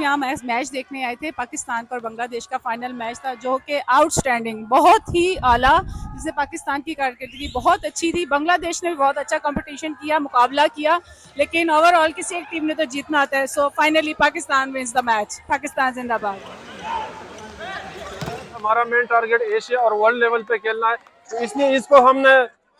यहाँ मैच देखने आए थे। पाकिस्तान और बांग्लादेश का फाइनल मैच था जो कि आउटस्टैंडिंग, बहुत ही आला, जिससे पाकिस्तान की कारकर्दगी बहुत अच्छी थी। बांग्लादेश ने भी बहुत अच्छा कंपटीशन किया, मुकाबला किया, लेकिन ओवरऑल किसी एक टीम ने तो जीतना आता है। So finally Pakistan wins the match. Pakistan जिंदाबाद। हमारा मेन टारगेट एशिया और वर्ल्ड लेवल पे खेलना है, तो इसलिए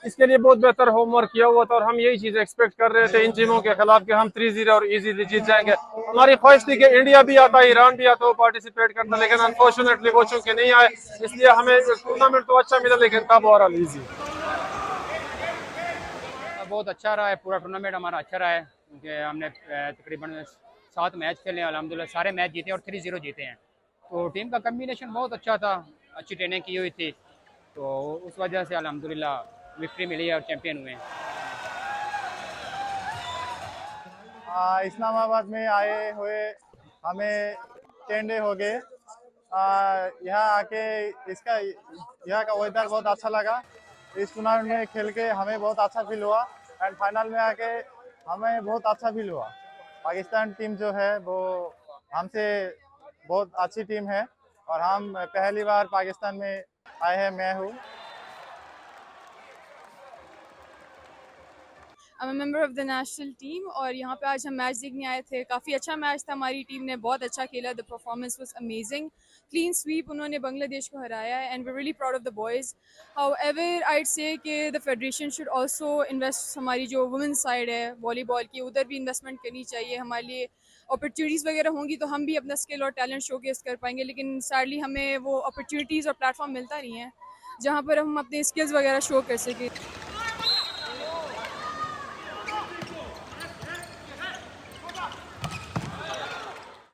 इसके लिए बहुत बेहतर होमवर्क किया हुआ था और हम यही चीज एक्सपेक्ट कर रहे थे इन टीमों के खिलाफ कि हम 3-0 और इजीली जीत जाएंगे। हमारी ख्वाहिश थी कि इंडिया भी आता, ईरान भी आता, वो पार्टिसिपेट करता, लेकिन अनफॉर्चुनेटली वो चूंकि नहीं आए, इसलिए हमें टूर्नामेंट तो अच्छा मिला लेकिन कप ओवरऑल इजी। बहुत अच्छा रहा है, पूरा टूर्नामेंट हमारा अच्छा रहा है क्योंकि हमने तकरीबन 7 मैच खेले हैं, अल्हम्दुलिल्लाह सारे मैच जीते और 3-0 जीते हैं। तो टीम का कम्बिनेशन बहुत अच्छा था, अच्छी ट्रेनिंग की हुई थी, तो उस वजह से अल्हम्दुलिल्लाह विक्ट्री मिली है और चैंपियन हुए हैं। इस्लामाबाद में आए हुए हमें 10 डे हो गए। यहाँ आके यहाँ का वेदर बहुत अच्छा लगा। इस टूर्नामेंट में खेल के हमें बहुत अच्छा फील हुआ एंड फाइनल में आके हमें बहुत अच्छा फील हुआ। पाकिस्तान टीम जो है वो हमसे बहुत अच्छी टीम है और हम पहली बार पाकिस्तान में आए हैं, मैं हूँ। I'm a member of the national team और यहाँ पे आज हम मैच देखने आए थे। काफ़ी अच्छा मैच था, हमारी टीम ने बहुत अच्छा खेला। The performance was amazing, clean sweep उन्होंने बांग्लादेश को हराया है and we really proud of the boys. However I'd say कि the federation should also invest, हमारी जो वुमेन्स साइड है वॉलीबॉल की, उधर भी इन्वेस्टमेंट करनी चाहिए। हमारे लिए अपॉर्चुनिटीज़ वगैरह होंगी तो हम भी अपना स्किल और टैलेंट शोकेस कर पाएंगे, लेकिन सैडली हमें वो अपॉर्चुनिटीज़ और प्लेटफॉर्म मिलता नहीं है जहाँ पर हम अपने स्किल्स वगैरह शो कर सकें।